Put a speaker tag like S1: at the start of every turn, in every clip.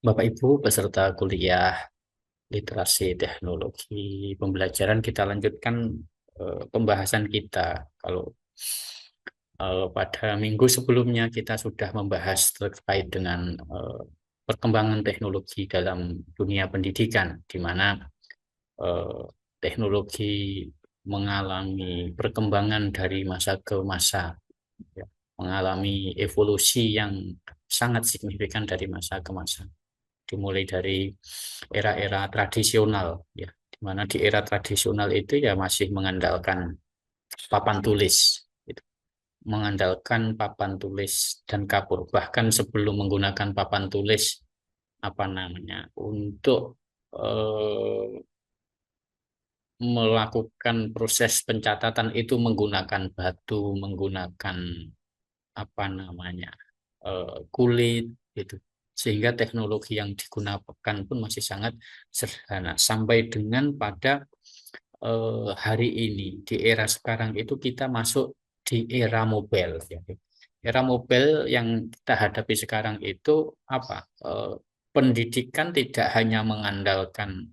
S1: Bapak Ibu peserta kuliah literasi teknologi pembelajaran, kita lanjutkan pembahasan kita. Kalau pada minggu sebelumnya kita sudah membahas terkait dengan perkembangan teknologi dalam dunia pendidikan, di mana eh, teknologi mengalami perkembangan dari masa ke masa, ya, mengalami evolusi yang sangat signifikan dari masa ke masa, dimulai dari era-era tradisional, ya, di mana di era tradisional itu ya masih mengandalkan papan tulis, gitu. Mengandalkan papan tulis dan kapur, bahkan sebelum menggunakan papan tulis, apa namanya, untuk eh, melakukan proses pencatatan itu menggunakan batu, menggunakan apa namanya, kulit, gitu. Sehingga teknologi yang digunakan pun masih sangat sederhana. Sampai dengan pada hari ini, di era sekarang itu kita masuk di era mobile, ya. Era mobile yang kita hadapi sekarang itu apa? Pendidikan tidak hanya mengandalkan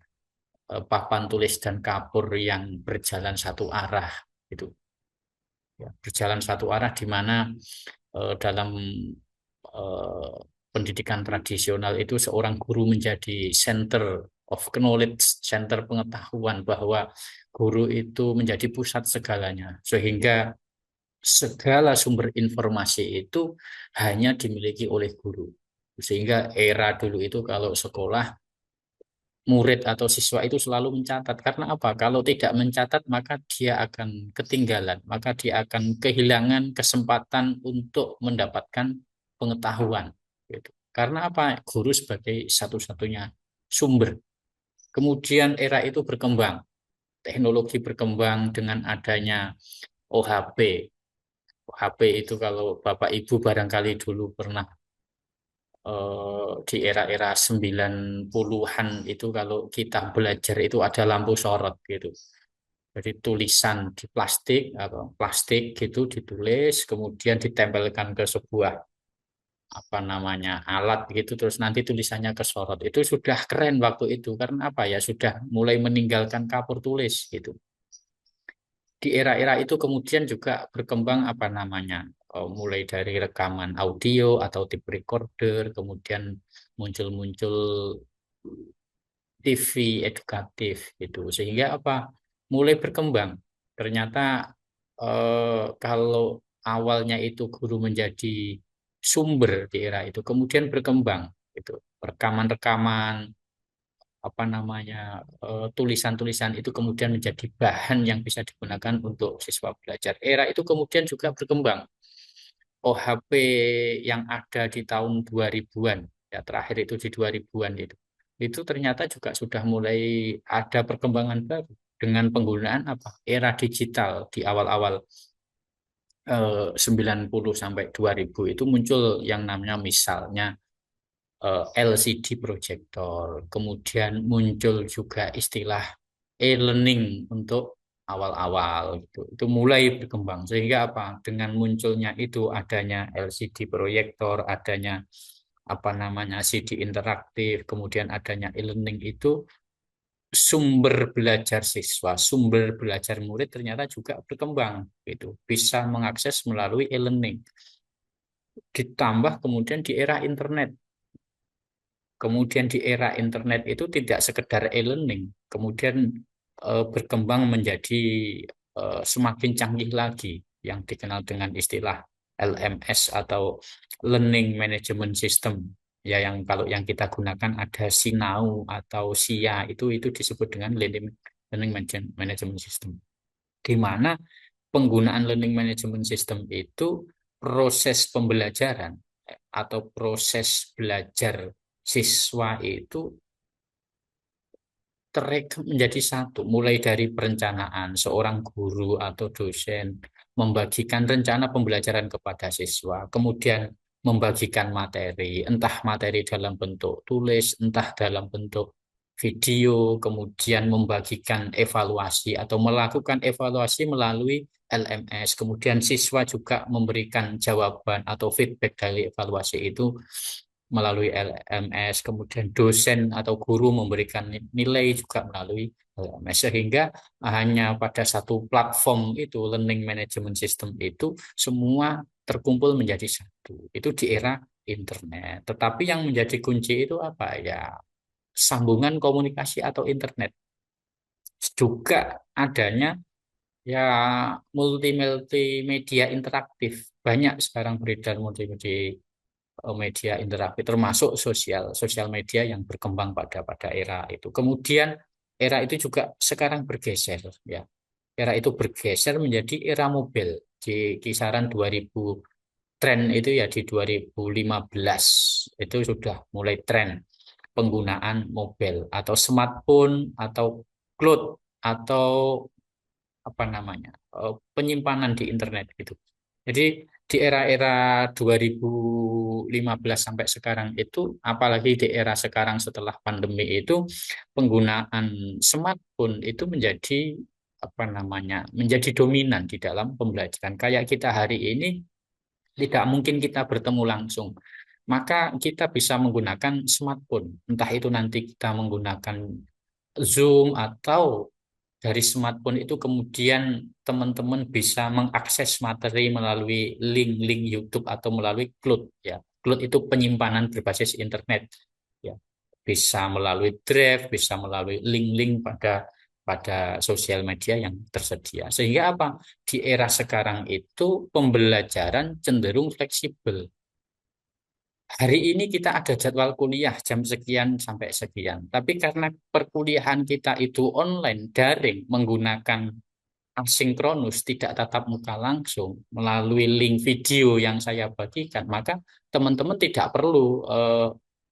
S1: papan tulis dan kapur yang berjalan satu arah, itu, ya, berjalan satu arah, di mana dalam eh, pendidikan tradisional itu seorang guru menjadi center of knowledge, center pengetahuan, bahwa guru itu menjadi pusat segalanya, sehingga segala sumber informasi itu hanya dimiliki oleh guru. Sehingga era dulu itu kalau sekolah, murid atau siswa itu selalu mencatat. Karena apa? Kalau tidak mencatat, maka dia akan ketinggalan, maka dia akan kehilangan kesempatan untuk mendapatkan pengetahuan. Gitu. Karena apa? Guru sebagai satu-satunya sumber. Kemudian era itu berkembang, teknologi berkembang dengan adanya OHP. OHP itu kalau Bapak Ibu barangkali dulu pernah di era-era 90-an itu, kalau kita belajar itu ada lampu sorot, gitu. Jadi tulisan di plastik atau plastik gitu ditulis, kemudian ditempelkan ke sebuah apa namanya alat gitu, terus nanti tulisannya kesorot. Itu sudah keren waktu itu, karena apa ya, sudah mulai meninggalkan kapur tulis, gitu. Di era-era itu kemudian juga berkembang apa namanya, mulai dari rekaman audio atau tape recorder, kemudian muncul-muncul TV edukatif, gitu, sehingga apa, mulai berkembang. Ternyata kalau awalnya itu guru menjadi sumber di era itu, kemudian berkembang, gitu, rekaman-rekaman, apa namanya, tulisan-tulisan itu kemudian menjadi bahan yang bisa digunakan untuk siswa belajar. Era itu kemudian juga berkembang. OHP yang ada di tahun 2000-an, ya, terakhir itu di 2000-an itu ternyata juga sudah mulai ada perkembangan baru dengan penggunaan apa, era digital. Di awal-awal 90 sampai 2000 itu muncul yang namanya misalnya LCD proyektor, kemudian muncul juga istilah e-learning untuk awal-awal, gitu. Itu mulai berkembang, sehingga apa? Dengan munculnya itu, adanya LCD proyektor, adanya apa namanya CD interaktif, kemudian adanya e-learning, itu sumber belajar siswa, sumber belajar murid ternyata juga berkembang, gitu. Bisa mengakses melalui e-learning. Ditambah kemudian di era internet. Kemudian di era internet itu tidak sekedar e-learning, kemudian berkembang menjadi semakin canggih lagi, yang dikenal dengan istilah LMS atau Learning Management System. Ya, yang kalau yang kita gunakan ada Sinau atau SIA, itu disebut dengan Learning Management System. Di mana penggunaan Learning Management System itu, proses pembelajaran atau proses belajar siswa itu terekam menjadi satu, mulai dari perencanaan seorang guru atau dosen membagikan rencana pembelajaran kepada siswa, kemudian membagikan materi, entah materi dalam bentuk tulis, entah dalam bentuk video, kemudian membagikan evaluasi atau melakukan evaluasi melalui LMS, kemudian siswa juga memberikan jawaban atau feedback dari evaluasi itu melalui LMS, kemudian dosen atau guru memberikan nilai juga melalui LMS, sehingga hanya pada satu platform itu, learning management system itu, semua terkumpul menjadi satu. Itu di era internet. Tetapi yang menjadi kunci itu apa ya? Sambungan komunikasi atau internet. Juga adanya ya multimedia interaktif. Banyak sekarang beredar multimedia media interaktif, termasuk sosial media yang berkembang pada era itu. Kemudian era itu juga sekarang bergeser, ya. Era itu bergeser menjadi era mobil di kisaran 2000, tren itu ya di 2015 itu sudah mulai tren penggunaan mobil atau smartphone atau cloud atau apa namanya, penyimpanan di internet gitu. Jadi di era-era 2015 sampai sekarang itu, apalagi di era sekarang setelah pandemi itu, penggunaan smartphone itu menjadi apa namanya, menjadi dominan di dalam pembelajaran. Kayak kita hari ini tidak mungkin kita bertemu langsung, maka kita bisa menggunakan smartphone. Entah itu nanti kita menggunakan Zoom atau dari smartphone itu kemudian teman-teman bisa mengakses materi melalui link-link YouTube atau melalui cloud, ya. Cloud itu penyimpanan berbasis internet, ya. Bisa melalui Drive, bisa melalui link-link pada pada sosial media yang tersedia. Sehingga apa? Di era sekarang itu pembelajaran cenderung fleksibel. Hari ini kita ada jadwal kuliah jam sekian sampai sekian. Tapi karena perkuliahan kita itu online, daring, menggunakan asinkronus, tidak tatap muka langsung, melalui link video yang saya bagikan, maka teman-teman tidak perlu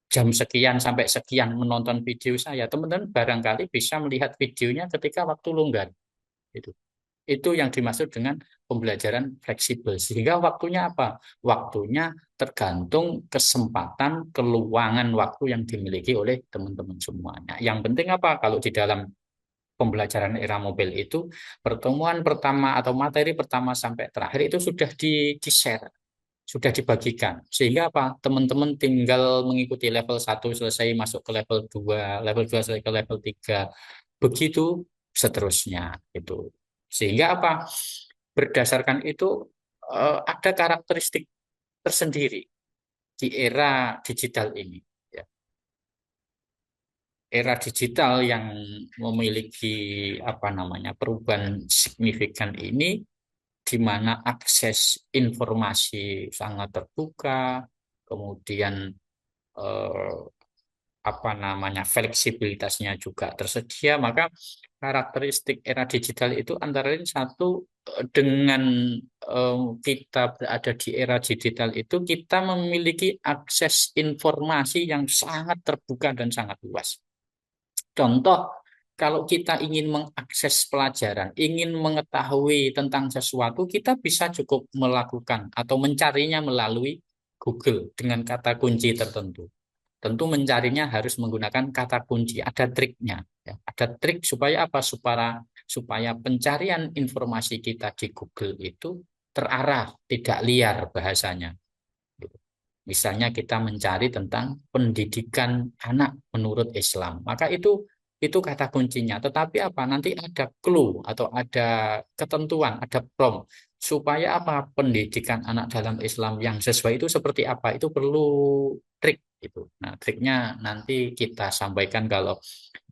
S1: jam sekian sampai sekian menonton video saya. Teman-teman barangkali bisa melihat videonya ketika waktu longgar. Itu. Itu yang dimaksud dengan pembelajaran fleksibel. Sehingga waktunya apa? Waktunya tergantung kesempatan, keluangan waktu yang dimiliki oleh teman-teman semuanya. Yang penting apa? Kalau di dalam pembelajaran era mobil itu, pertemuan pertama atau materi pertama sampai terakhir itu sudah di-share, sudah dibagikan. Sehingga apa? Teman-teman tinggal mengikuti level 1 selesai masuk ke level 2, level 2 selesai ke level 3. Begitu seterusnya itu. Sehingga apa? Berdasarkan itu ada karakteristik tersendiri di era digital ini. Ya. Era digital yang memiliki apa namanya, perubahan signifikan ini, di mana akses informasi sangat terbuka, kemudian eh, apa namanya, fleksibilitasnya juga tersedia, maka karakteristik era digital itu antara lain satu, dengan kita berada di era digital itu kita memiliki akses informasi yang sangat terbuka dan sangat luas. Contoh, kalau kita ingin mengakses pelajaran, ingin mengetahui tentang sesuatu, kita bisa cukup melakukan atau mencarinya melalui Google dengan kata kunci tertentu. Tentu mencarinya harus menggunakan kata kunci, ada triknya. Ya. Ada trik supaya apa? Supaya pencarian informasi kita di Google itu terarah, tidak liar bahasanya. Misalnya kita mencari tentang pendidikan anak menurut Islam, maka itu kata kuncinya. Tetapi apa? Nanti ada clue atau ada ketentuan, ada prompt supaya apa? Pendidikan anak dalam Islam yang sesuai itu seperti apa? Itu perlu trik itu. Nah, triknya nanti kita sampaikan kalau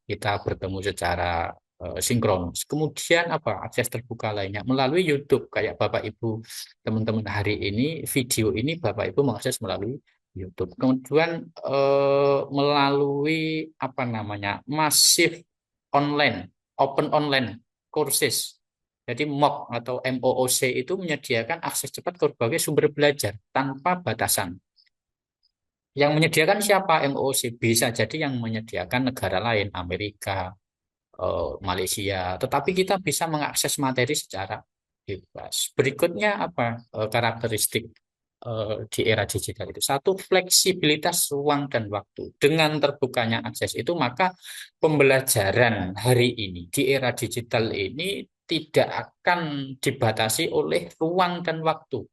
S1: kita bertemu secara sinkronus. Kemudian apa? Akses terbuka lainnya melalui YouTube, kayak Bapak Ibu, teman-teman hari ini video ini Bapak Ibu mengakses melalui YouTube. Kemudian melalui apa namanya, masif online, open online courses. Jadi MOOC atau MOOC itu menyediakan akses cepat ke berbagai sumber belajar tanpa batasan. Yang menyediakan siapa? MOOC bisa jadi yang menyediakan negara lain, Amerika, Malaysia. Tetapi kita bisa mengakses materi secara bebas. Berikutnya apa? Karakteristik di era digital itu. Satu, fleksibilitas ruang dan waktu. Dengan terbukanya akses itu, maka pembelajaran hari ini di era digital ini tidak akan dibatasi oleh ruang dan waktu.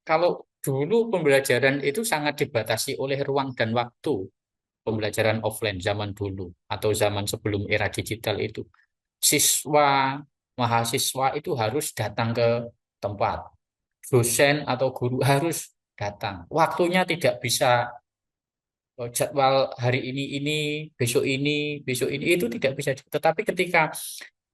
S1: Kalau dulu pembelajaran itu sangat dibatasi oleh ruang dan waktu. Pembelajaran offline zaman dulu atau zaman sebelum era digital itu. Siswa, mahasiswa itu harus datang ke tempat. Dosen atau guru harus datang. Waktunya tidak bisa jadwal hari besok ini itu tidak bisa. Tetapi ketika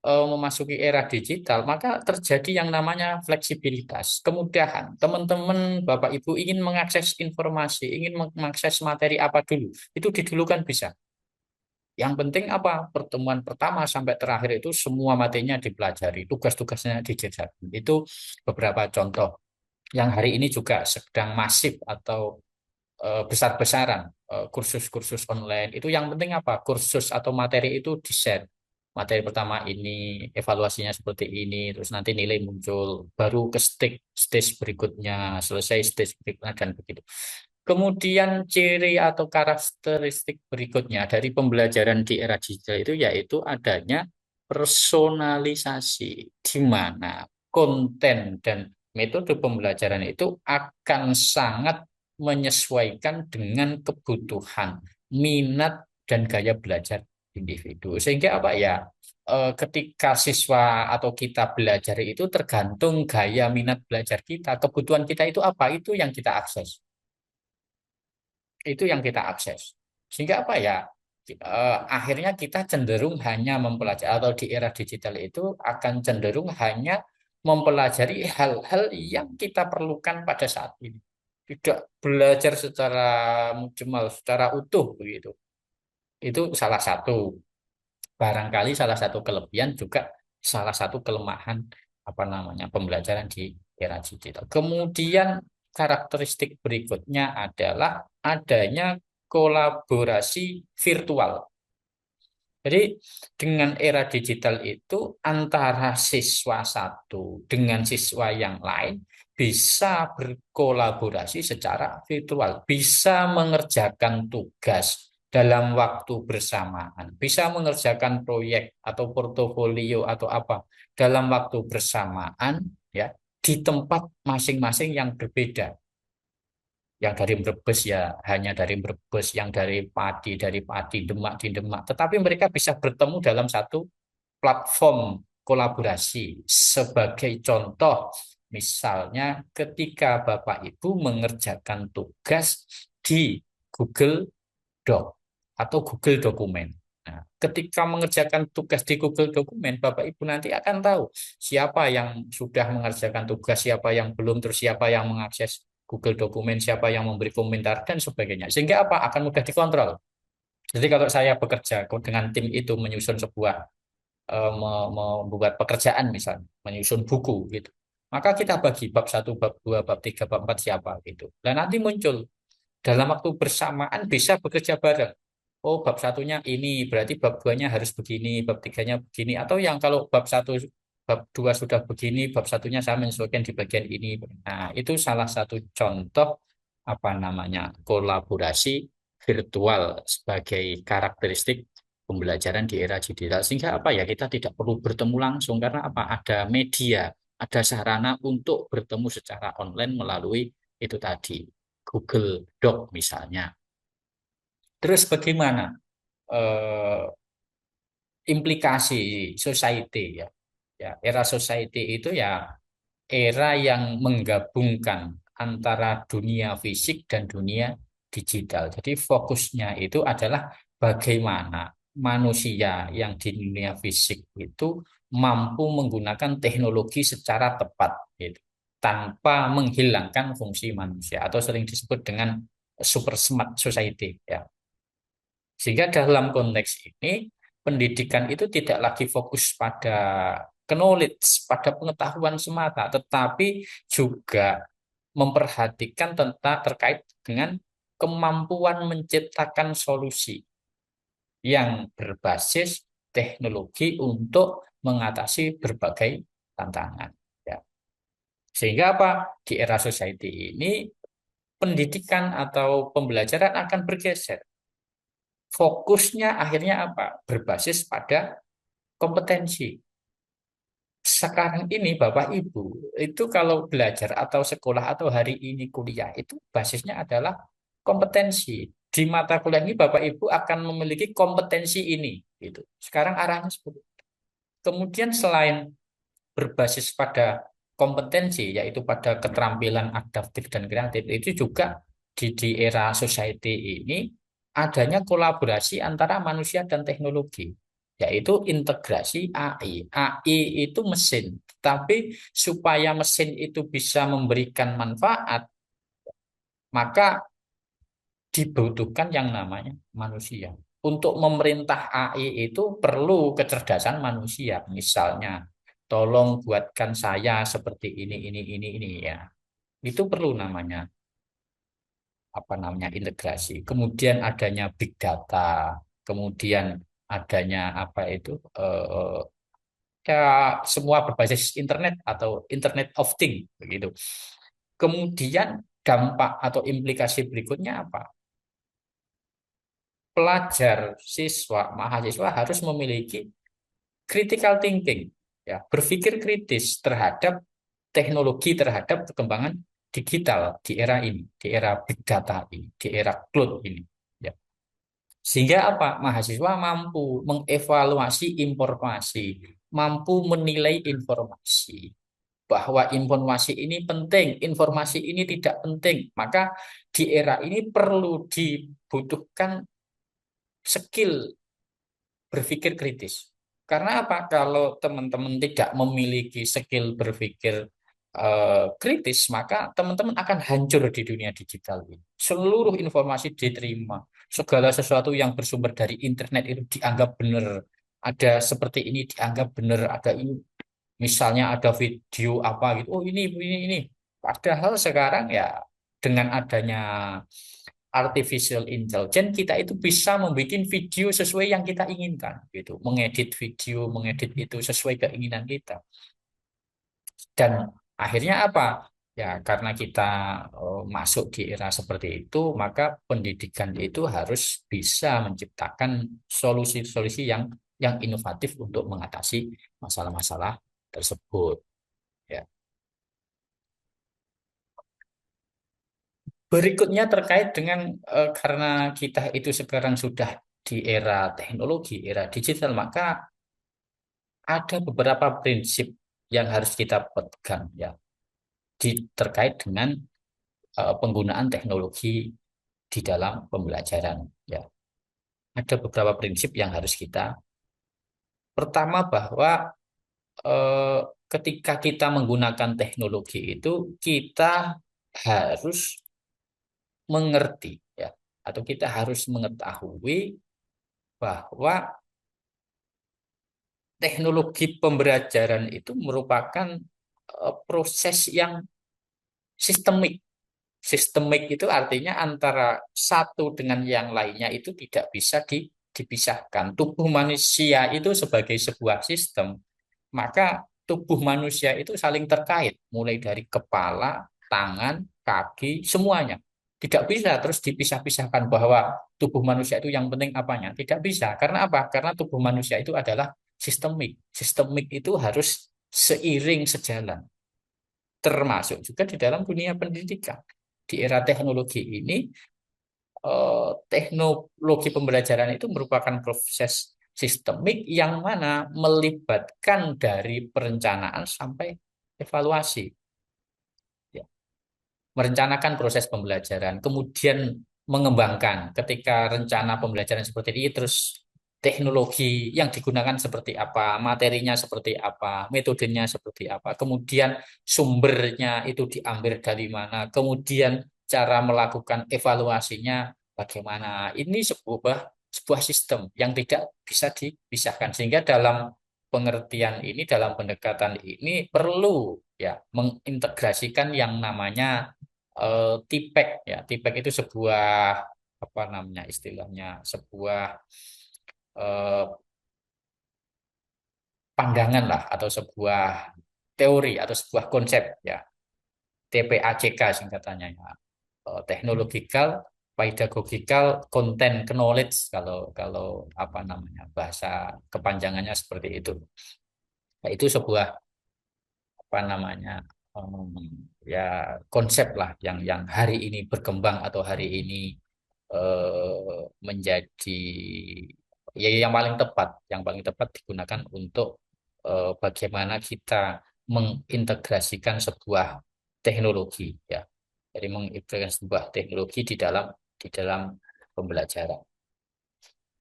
S1: memasuki era digital, maka terjadi yang namanya fleksibilitas, kemudahan. Teman-teman, Bapak Ibu ingin mengakses informasi, ingin mengakses materi apa dulu, itu didulukan bisa. Yang penting apa? Pertemuan pertama sampai terakhir itu semua materinya dipelajari, tugas-tugasnya dijajarkan. Itu beberapa contoh yang hari ini juga sedang masif atau besar-besaran kursus-kursus online. Itu yang penting apa? Kursus atau materi itu di-share. Materi pertama ini, evaluasinya seperti ini, terus nanti nilai muncul, baru ke stage berikutnya, selesai stage berikutnya, dan begitu. Kemudian ciri atau karakteristik berikutnya dari pembelajaran di era digital itu yaitu adanya personalisasi, di mana konten dan metode pembelajaran itu akan sangat menyesuaikan dengan kebutuhan, minat, dan gaya belajar individu. Sehingga apa ya, ketika siswa atau kita belajar itu tergantung gaya minat belajar kita, kebutuhan kita itu apa, itu yang kita akses. Itu yang kita akses. Sehingga apa ya, akhirnya kita cenderung hanya mempelajari atau di era digital itu akan cenderung hanya mempelajari hal-hal yang kita perlukan pada saat ini. Tidak belajar secara mujmal, secara utuh begitu. Itu salah satu. Barangkali salah satu kelebihan juga salah satu kelemahan apa namanya pembelajaran di era digital. Kemudian karakteristik berikutnya adalah adanya kolaborasi virtual. Jadi dengan era digital itu antara siswa satu dengan siswa yang lain bisa berkolaborasi secara virtual, bisa mengerjakan tugas dalam waktu bersamaan, bisa mengerjakan proyek atau portofolio atau apa dalam waktu bersamaan ya di tempat masing-masing yang berbeda. Yang dari Brebes ya hanya dari Brebes, yang dari Pati, Demak di Demak. Tetapi mereka bisa bertemu dalam satu platform kolaborasi. Sebagai contoh, misalnya ketika Bapak Ibu mengerjakan tugas di Google Doc atau Google Dokumen. Nah, ketika mengerjakan tugas di Google Dokumen, Bapak Ibu nanti akan tahu siapa yang sudah mengerjakan tugas, siapa yang belum, terus siapa yang mengakses Google Dokumen, siapa yang memberi komentar, dan sebagainya. Sehingga apa? Akan mudah dikontrol. Jadi kalau saya bekerja dengan tim itu menyusun sebuah, membuat pekerjaan misalnya, menyusun buku gitu. Maka kita bagi bab satu, bab 2, bab 3, bab 4 siapa gitu. Dan nanti muncul dalam waktu bersamaan bisa bekerja bareng. Oh, bab satunya ini, berarti bab duanya harus begini, bab tiganya begini. Atau yang kalau bab satu, bab dua sudah begini, bab satunya saya menyesuaikan di bagian ini. Nah, itu salah satu contoh apa namanya kolaborasi virtual sebagai karakteristik pembelajaran di era digital. Sehingga apa ya, kita tidak perlu bertemu langsung karena apa? Ada media, ada sarana untuk bertemu secara online melalui itu tadi. Google Doc misalnya. Terus bagaimana eh, implikasi society ya? Ya, era society itu ya era yang menggabungkan antara dunia fisik dan dunia digital. Jadi fokusnya itu adalah bagaimana manusia yang di dunia fisik itu mampu menggunakan teknologi secara tepat, gitu, tanpa menghilangkan fungsi manusia atau sering disebut dengan super smart society. Ya. Sehingga dalam konteks ini, pendidikan itu tidak lagi fokus pada knowledge, pada pengetahuan semata, tetapi juga memperhatikan tentang terkait dengan kemampuan menciptakan solusi yang berbasis teknologi untuk mengatasi berbagai tantangan. Ya. Sehingga apa? Di era society ini, pendidikan atau pembelajaran akan bergeser. Fokusnya akhirnya apa? Berbasis pada kompetensi. sekarang ini Bapak Ibu itu kalau belajar atau sekolah atau hari ini kuliah itu basisnya adalah kompetensi. Di mata kuliah ini Bapak Ibu akan memiliki kompetensi ini gitu. Sekarang arahnya seperti itu. Kemudian selain berbasis pada kompetensi yaitu pada keterampilan adaptif dan kreatif itu juga di era society ini adanya kolaborasi antara manusia dan teknologi yaitu integrasi AI. AI itu mesin, tapi supaya mesin itu bisa memberikan manfaat maka dibutuhkan yang namanya manusia. Untuk memerintah AI itu perlu kecerdasan manusia. Misalnya, tolong buatkan saya seperti ini ya. Itu perlu namanya apa namanya integrasi. Kemudian adanya big data, kemudian adanya apa itu ya semua berbasis internet atau Internet of Things begitu. Kemudian dampak atau implikasi berikutnya apa? Pelajar, siswa, mahasiswa harus memiliki critical thinking, ya, berpikir kritis terhadap teknologi, terhadap perkembangan digital di era ini, di era big data ini, di era cloud ini. Ya. Sehingga apa? Mahasiswa mampu mengevaluasi informasi, mampu menilai informasi, bahwa informasi ini penting, informasi ini tidak penting. Maka di era ini perlu dibutuhkan skill berpikir kritis. Karena apa? Kalau teman-teman tidak memiliki skill berpikir kritis, maka teman-teman akan hancur di dunia digital ini. Seluruh informasi diterima, segala sesuatu yang bersumber dari internet itu dianggap benar. Ada seperti ini dianggap benar, ada ini misalnya ada video apa gitu. Oh ini. Padahal sekarang ya dengan adanya artificial intelligence kita itu bisa membuat video sesuai yang kita inginkan gitu, mengedit video, mengedit itu sesuai keinginan kita. Dan akhirnya apa? Ya karena kita masuk di era seperti itu, maka pendidikan itu harus bisa menciptakan solusi-solusi yang inovatif untuk mengatasi masalah-masalah tersebut. Ya. Berikutnya terkait dengan karena kita itu sekarang sudah di era teknologi, era digital, maka ada beberapa prinsip yang harus kita pegang ya terkait dengan penggunaan teknologi di dalam pembelajaran ya. Ada beberapa prinsip yang harus kita. Pertama bahwa eh, ketika kita menggunakan teknologi itu kita harus mengerti ya atau kita harus mengetahui bahwa teknologi pembelajaran itu merupakan proses yang sistemik. Sistemik itu artinya antara satu dengan yang lainnya itu tidak bisa dipisahkan. Tubuh manusia itu sebagai sebuah sistem, maka tubuh manusia itu saling terkait, mulai dari kepala, tangan, kaki, semuanya. Tidak bisa terus dipisah-pisahkan bahwa tubuh manusia itu yang penting apanya. Tidak bisa. Karena apa? Karena tubuh manusia itu adalah sistemik. Sistemik itu harus seiring sejalan. Termasuk juga di dalam dunia pendidikan. Di era teknologi ini, teknologi pembelajaran itu merupakan proses sistemik yang mana melibatkan dari perencanaan sampai evaluasi. Ya. Merencanakan proses pembelajaran, kemudian mengembangkan ketika rencana pembelajaran seperti ini, terus teknologi yang digunakan seperti apa, materinya seperti apa, metodenya seperti apa, kemudian sumbernya itu diambil dari mana, kemudian cara melakukan evaluasinya bagaimana. Ini sebuah sistem yang tidak bisa dipisahkan, sehingga dalam pengertian ini, dalam pendekatan ini perlu ya mengintegrasikan yang namanya TPEC ya. TPEC itu sebuah apa namanya istilahnya sebuah eh, pandangan lah atau sebuah teori atau sebuah konsep ya. TPACK singkatannya ya. Technological, pedagogical, content, knowledge kalau kalau apa namanya bahasa kepanjangannya seperti itu. Nah, itu sebuah apa namanya, ya konsep lah yang hari ini berkembang atau hari ini menjadi ya yang paling tepat digunakan untuk bagaimana kita mengintegrasikan sebuah teknologi ya. Jadi mengintegrasikan sebuah teknologi di dalam pembelajaran.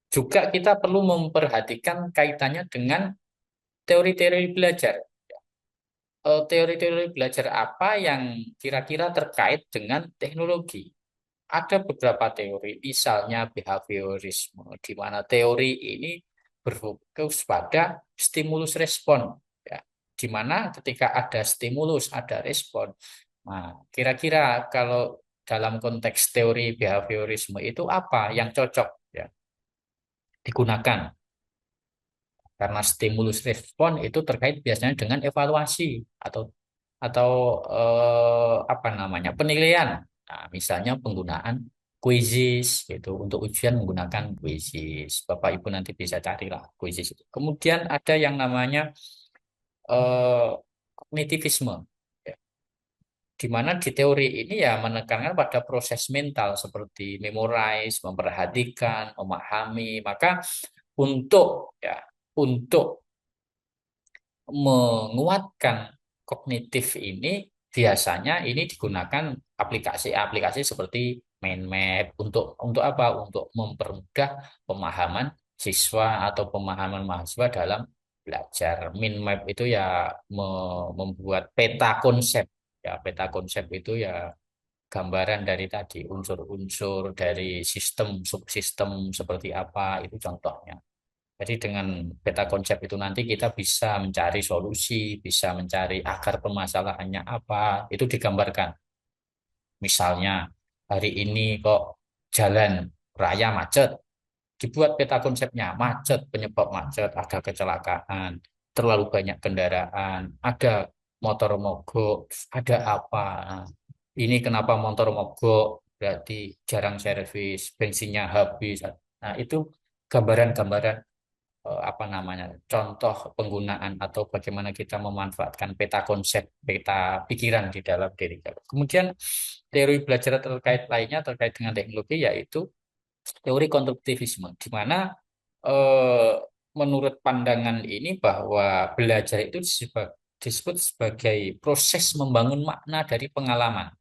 S1: Juga kita perlu memperhatikan kaitannya dengan teori-teori belajar. Teori-teori belajar apa yang kira-kira terkait dengan teknologi? Ada beberapa teori, misalnya behaviorisme, di mana teori ini berfokus pada stimulus respon, ya. Di mana ketika ada stimulus, ada respon. Nah, kira-kira kalau dalam konteks teori behaviorisme itu apa yang cocok ya digunakan? Karena stimulus respon itu terkait biasanya dengan evaluasi atau atau apa namanya penilaian. Nah, misalnya penggunaan quizzes gitu untuk ujian menggunakan quizzes. Bapak Ibu nanti bisa carilah quizzes itu. Kemudian ada yang namanya eh, kognitivisme. Ya, di mana di teori ini ya menekankan pada proses mental seperti memorize, memperhatikan, memahami. Maka untuk menguatkan kognitif ini biasanya ini digunakan aplikasi-aplikasi seperti mind map untuk apa? Untuk mempermudah pemahaman siswa atau pemahaman mahasiswa dalam belajar. Mind map itu ya membuat peta konsep. Ya, peta konsep itu ya gambaran dari tadi unsur-unsur dari sistem subsistem seperti apa itu contohnya. Jadi dengan peta konsep itu nanti kita bisa mencari solusi, bisa mencari akar permasalahannya apa, itu digambarkan. Misalnya hari ini kok jalan raya macet, dibuat peta konsepnya, macet, penyebab macet, ada kecelakaan, terlalu banyak kendaraan, ada motor mogok, ada apa. Nah, ini kenapa motor mogok, berarti jarang servis, bensinnya habis. Nah, itu gambaran-gambaran apa namanya contoh penggunaan atau bagaimana kita memanfaatkan peta konsep, peta pikiran di dalam diri kita. Kemudian teori belajar terkait lainnya terkait dengan teknologi yaitu teori konstruktivisme, di mana eh, menurut pandangan ini bahwa belajar itu disebut sebagai proses membangun makna dari pengalaman.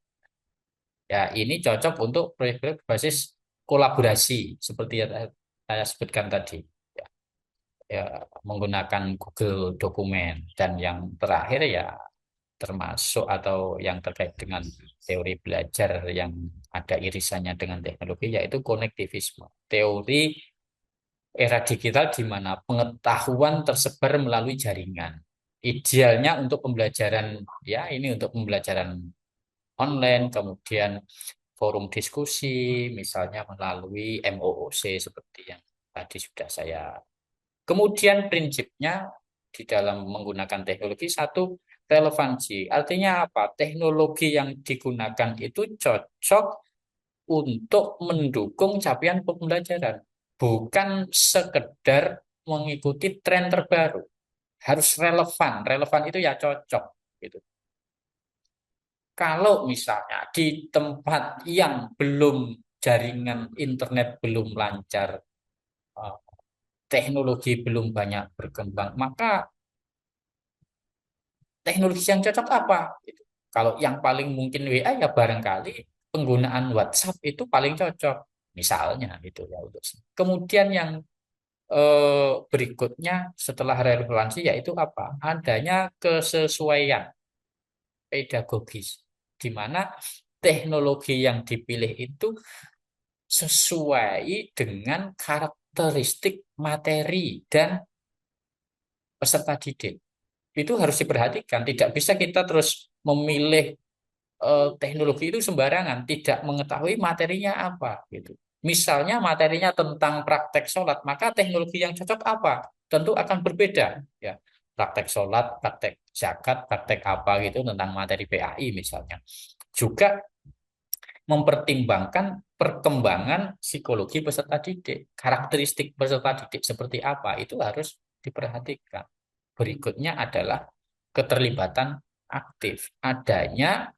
S1: Ya, ini cocok untuk proyek-proyek berbasis kolaborasi seperti yang saya sebutkan tadi. Ya, ya, menggunakan Google Dokumen dan yang terakhir ya termasuk atau yang terkait dengan teori belajar yang ada irisannya dengan teknologi yaitu konektivisme. Teori era digital di mana pengetahuan tersebar melalui jaringan. Idealnya untuk pembelajaran ya ini untuk pembelajaran online, kemudian forum diskusi misalnya melalui MOOC seperti yang tadi sudah saya. Kemudian prinsipnya di dalam menggunakan teknologi satu relevansi. Artinya apa? Teknologi yang digunakan itu cocok untuk mendukung capaian pembelajaran, bukan sekedar mengikuti tren terbaru. Harus relevan. Relevan itu ya cocok gitu. Kalau misalnya di tempat yang belum jaringan internet belum lancar, eh, teknologi belum banyak berkembang, maka teknologi yang cocok apa? Gitu. Kalau yang paling mungkin WA ya barangkali penggunaan WhatsApp itu paling cocok. Misalnya itu ya untuk. Kemudian yang berikutnya setelah relevansi yaitu apa? Adanya kesesuaian pedagogis di mana teknologi yang dipilih itu sesuai dengan karakteristik materi dan peserta didik. Itu harus diperhatikan. Tidak bisa kita terus memilih teknologi itu sembarangan, tidak mengetahui materinya apa gitu. Misalnya materinya tentang praktek sholat, maka teknologi yang cocok apa? Tentu akan berbeda ya. Praktek sholat, praktek zakat, praktek apa gitu tentang materi PAI misalnya. Juga mempertimbangkan perkembangan psikologi peserta didik, karakteristik peserta didik seperti apa itu harus diperhatikan. Berikutnya adalah keterlibatan aktif. Adanya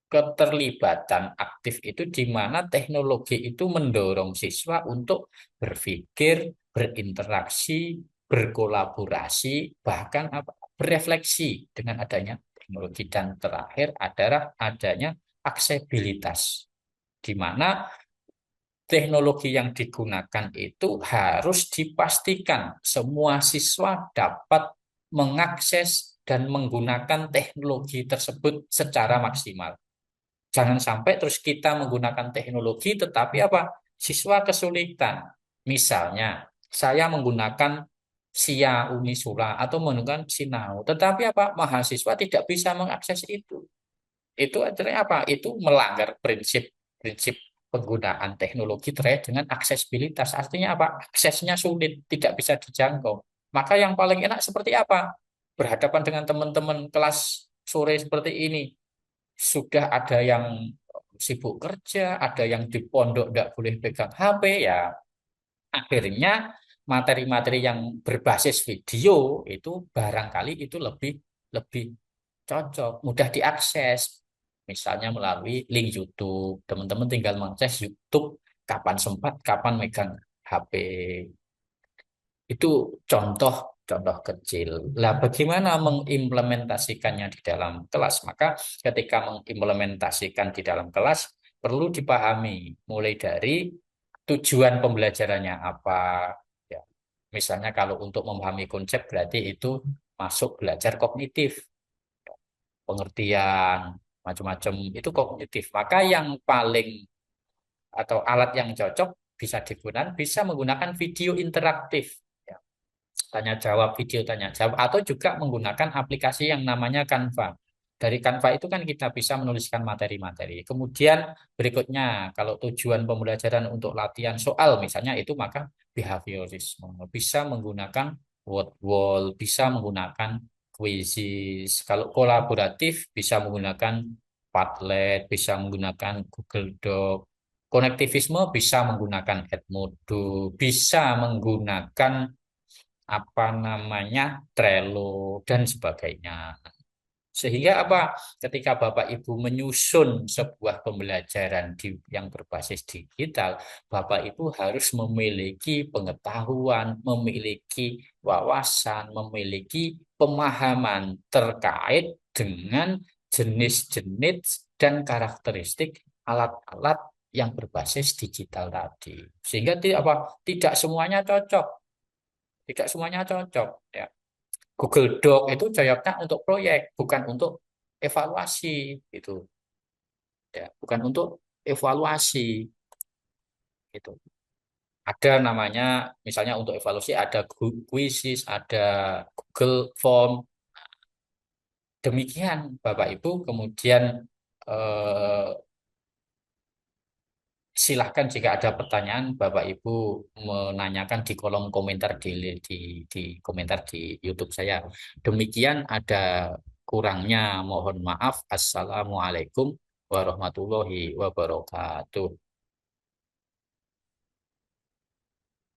S1: keterlibatan aktif itu di mana teknologi itu mendorong siswa untuk berpikir, berinteraksi, berkolaborasi, bahkan apa, berefleksi dengan adanya teknologi. Dan terakhir adalah adanya aksesibilitas, di mana teknologi yang digunakan itu harus dipastikan semua siswa dapat mengakses dan menggunakan teknologi tersebut secara maksimal. Jangan sampai terus kita menggunakan teknologi tetapi apa? Siswa kesulitan. Misalnya, saya menggunakan SIA Unisula atau menggunakan Sinau, tetapi apa? Mahasiswa tidak bisa mengakses itu. Itu artinya apa? Itu melanggar prinsip-prinsip penggunaan teknologi terkait dengan aksesibilitas. Artinya apa? Aksesnya sulit, tidak bisa dijangkau. Maka yang paling enak seperti apa? Berhadapan dengan teman-teman kelas sore seperti ini. Sudah ada yang sibuk kerja, ada yang di pondok tidak boleh pegang HP, ya akhirnya materi-materi yang berbasis video itu barangkali itu lebih lebih cocok, mudah diakses. Misalnya melalui link YouTube, teman-teman tinggal mengakses YouTube kapan sempat, kapan megang HP. Itu contoh contoh kecil. Lah, bagaimana mengimplementasikannya di dalam kelas? Maka ketika mengimplementasikan di dalam kelas perlu dipahami mulai dari tujuan pembelajarannya apa. Ya, misalnya kalau untuk memahami konsep berarti itu masuk belajar kognitif, pengertian, macam-macam itu kognitif. Maka yang paling atau alat yang cocok bisa digunakan bisa menggunakan video interaktif. Ya, tanya jawab, video tanya jawab, atau juga menggunakan aplikasi yang namanya Canva. Dari Canva itu kan kita bisa menuliskan materi-materi. Kemudian berikutnya, kalau tujuan pembelajaran untuk latihan soal misalnya itu, maka behaviorisme. Bisa menggunakan word wall, bisa menggunakan quizzes. Kalau kolaboratif bisa menggunakan Padlet, bisa menggunakan Google Doc. Konektivisme bisa menggunakan Edmodo, bisa menggunakan apa namanya Trello dan sebagainya. Sehingga apa? Ketika Bapak Ibu menyusun sebuah pembelajaran yang berbasis digital, Bapak Ibu harus memiliki pengetahuan, memiliki wawasan, memiliki pemahaman terkait dengan jenis-jenis dan karakteristik alat-alat yang berbasis digital tadi. Sehingga tidak semuanya cocok, tidak semuanya cocok. Ya. Google Doc itu cocoknya untuk proyek, bukan untuk evaluasi, gitu. Ya, bukan untuk evaluasi, gitu. Ada namanya, misalnya untuk evaluasi ada Quizzes, ada Google Form. Demikian, Bapak Ibu. Kemudian eh, silahkan jika ada pertanyaan, Bapak Ibu menanyakan di kolom komentar di komentar di YouTube saya. Demikian, ada kurangnya mohon maaf. Assalamualaikum warahmatullahi wabarakatuh.